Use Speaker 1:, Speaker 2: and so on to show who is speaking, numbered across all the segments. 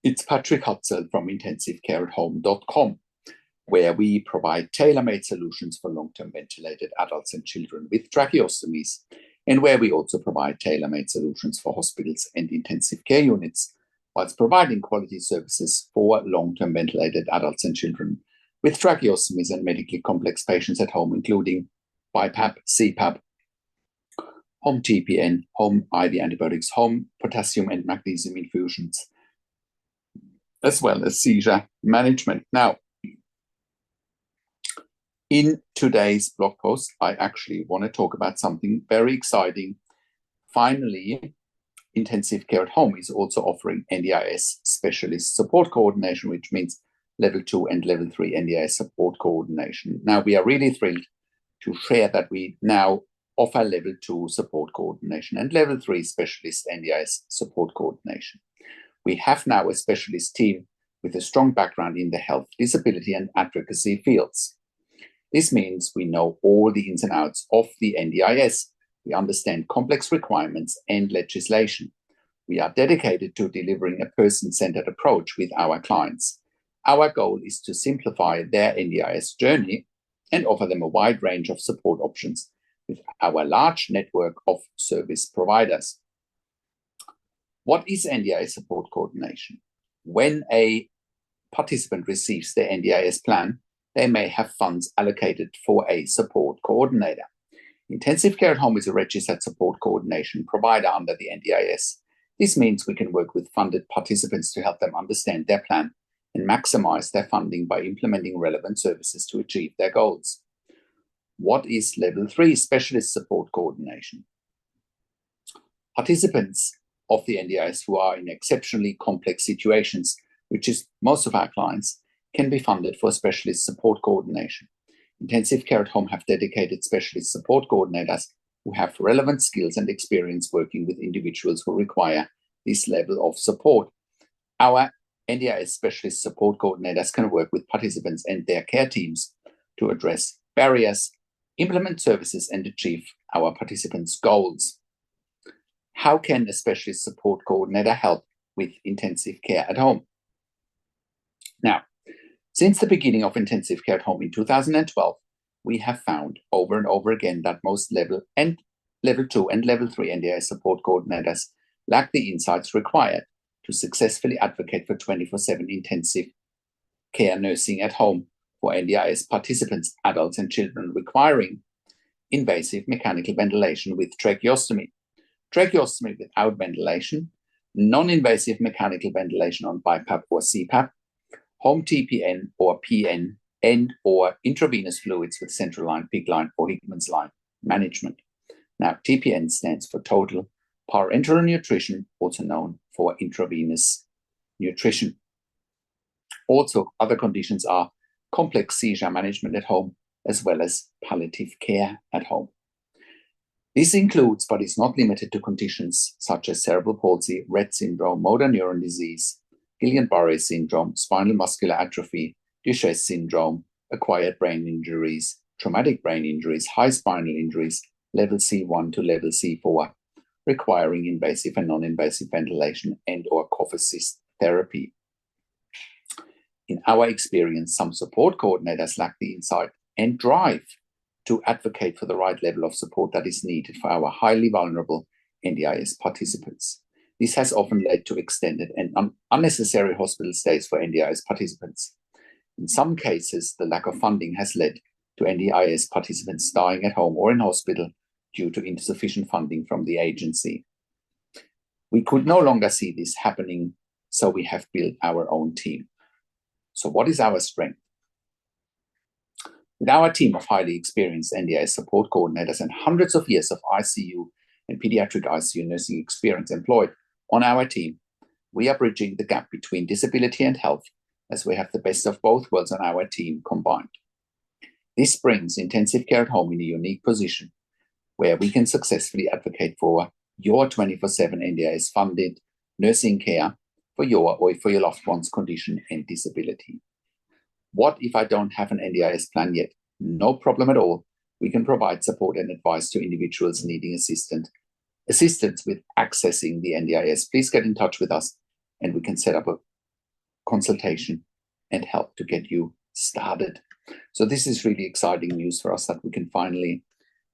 Speaker 1: It's Patrik Hutzel from intensivecareathome.com, where we provide tailor-made solutions for long-term ventilated adults and children with tracheostomies, and where we also provide tailor-made solutions for hospitals and intensive care units, whilst providing quality services for long-term ventilated adults and children with tracheostomies and medically complex patients at home, including BIPAP, CPAP, home TPN, home IV antibiotics, home potassium and magnesium infusions, as well as seizure management. Now, in today's blog post, I actually want to talk about something very exciting. Finally, Intensive Care at Home is also offering NDIS Specialist Support Coordination, which means Level 2 and Level 3 NDIS Support Coordination. Now, we are really thrilled to share that we now offer Level 2 Support Coordination and Level 3 Specialist NDIS Support Coordination. We have now a specialist team with a strong background in the health, disability, and advocacy fields. This means we know all the ins and outs of the NDIS. We understand complex requirements and legislation. We are dedicated to delivering a person-centered approach with our clients. Our goal is to simplify their NDIS journey and offer them a wide range of support options with our large network of service providers. What is NDIS support coordination? When a participant receives their NDIS plan, they may have funds allocated for a support coordinator. Intensive Care at Home is a registered support coordination provider under the NDIS. This means we can work with funded participants to help them understand their plan and maximize their funding by implementing relevant services to achieve their goals. What is Level 3 Specialist Support Coordination? Participants of the NDIS who are in exceptionally complex situations, which is most of our clients, can be funded for specialist support coordination. Intensive Care at Home have dedicated specialist support coordinators who have relevant skills and experience working with individuals who require this level of support. Our NDIS specialist support coordinators can work with participants and their care teams to address barriers, implement services, and achieve our participants' goals. How can a specialist support coordinator help with intensive care at home? Now, since the beginning of Intensive Care at Home in 2012, we have found over and over again that most Level 2 and Level 3 NDIS support coordinators lack the insights required to successfully advocate for 24/7 intensive care nursing at home for NDIS participants, adults and children requiring invasive mechanical ventilation with tracheostomy, tracheostomy without ventilation, non-invasive mechanical ventilation on BIPAP or CPAP, home TPN or PN, and or intravenous fluids with central line, PICC line, or Hickman's line management. Now, TPN stands for total parenteral nutrition, also known for intravenous nutrition. Also, other conditions are complex seizure management at home, as well as palliative care at home. This includes, but is not limited to, conditions such as cerebral palsy, Rett syndrome, motor neuron disease, Guillain-Barré syndrome, spinal muscular atrophy, Duchenne syndrome, acquired brain injuries, traumatic brain injuries, high spinal injuries, level C1 to level C4, requiring invasive and non-invasive ventilation and or cough assist therapy. In our experience, some support coordinators lack the insight and drive to advocate for the right level of support that is needed for our highly vulnerable NDIS participants. This has often led to extended and unnecessary hospital stays for NDIS participants. In some cases, the lack of funding has led to NDIS participants dying at home or in hospital due to insufficient funding from the agency. We could no longer see this happening, so we have built our own team. So what is our strength? With our team of highly experienced NDIS support coordinators and hundreds of years of ICU and pediatric ICU nursing experience employed on our team, we are bridging the gap between disability and health, as we have the best of both worlds on our team combined. This brings Intensive Care at Home in a unique position where we can successfully advocate for your 24/7 NDIS funded nursing care for your or for your loved one's condition and disability. What if I don't have an NDIS plan yet? No problem at all. We can provide support and advice to individuals needing assistance with accessing the NDIS. Please get in touch with us and we can set up a consultation and help to get you started. So this is really exciting news for us that we can finally,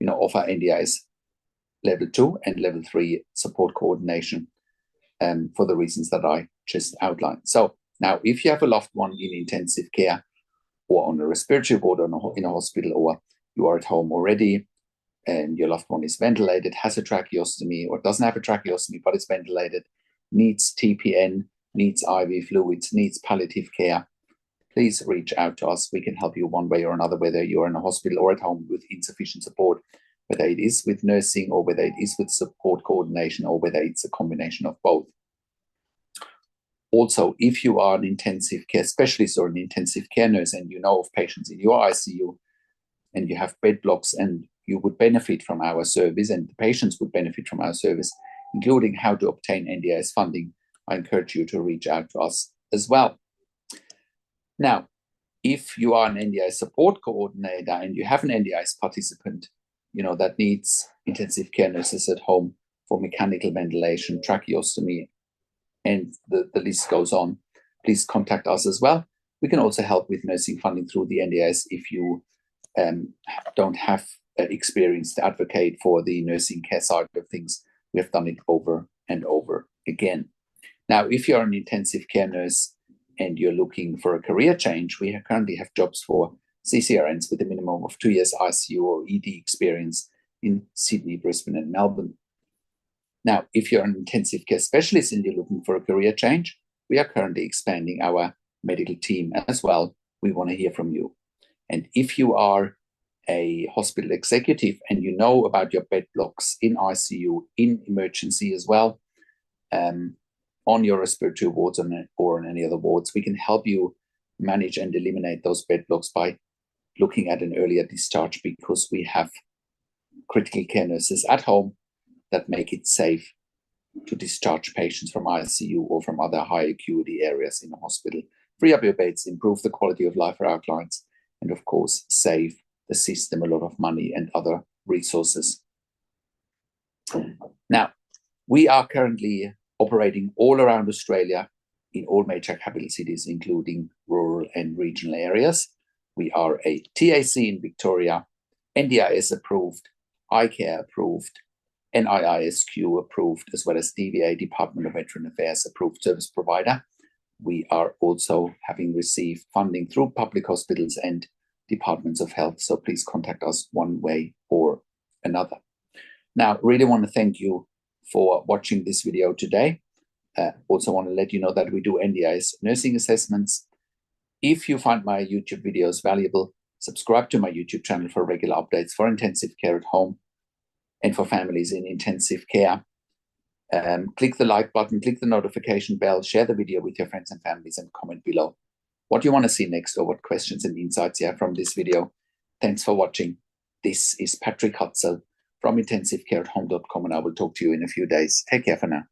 Speaker 1: offer NDIS level 2 and level 3 support coordination for the reasons that I just outlined. So now, if you have a loved one in intensive care or on a respiratory ward or in a hospital, or you are at home already and your loved one is ventilated, has a tracheostomy, or doesn't have a tracheostomy but is ventilated, needs TPN, needs IV fluids, needs palliative care, please reach out to us. We can help you one way or another, whether you're in a hospital or at home with insufficient support, whether it is with nursing or whether it is with support coordination or whether it's a combination of both. Also, if you are an intensive care specialist or an intensive care nurse and you know of patients in your ICU and you have bed blocks and you would benefit from our service and the patients would benefit from our service, including how to obtain NDIS funding, I encourage you to reach out to us as well. Now, if you are an NDIS support coordinator and you have an NDIS participant, that needs intensive care nurses at home for mechanical ventilation, tracheostomy, and the list goes on, please contact us as well. We can also help with nursing funding through the NDIS if you don't have experience to advocate for the nursing care side of things. We have done it over and over again. Now, if you're an intensive care nurse and you're looking for a career change, we currently have jobs for CCRNs with a minimum of 2 years ICU or ED experience in Sydney, Brisbane, and Melbourne. Now, if you're an intensive care specialist and you're looking for a career change, we are currently expanding our medical team as well. We want to hear from you. And if you are a hospital executive and you know about your bed blocks in ICU, in emergency as well, on your respiratory wards or on any other wards, we can help you manage and eliminate those bed blocks by looking at an earlier discharge, because we have critical care nurses at home that make it safe to discharge patients from ICU or from other high acuity areas in the hospital, free up your beds, improve the quality of life for our clients, and of course, save the system a lot of money and other resources. Now, we are currently operating all around Australia in all major capital cities, including rural and regional areas. We are a TAC in Victoria, NDIS approved, iCare approved, NIISQ approved, as well as DVA, Department of Veteran Affairs approved service provider. We are also having received funding through public hospitals and departments of health. So please contact us one way or another. Now, really want to thank you for watching this video today. Also want to let you know that we do NDIS nursing assessments. If you find my YouTube videos valuable, subscribe to my YouTube channel for regular updates for intensive care at home and for families in intensive care. Click the like button, click the notification bell, share the video with your friends and families, and comment below what you want to see next or what questions and insights you have from this video. Thanks for watching. This is Patrik Hutzel from intensivecareathome.com, and I will talk to you in a few days. Take care for now.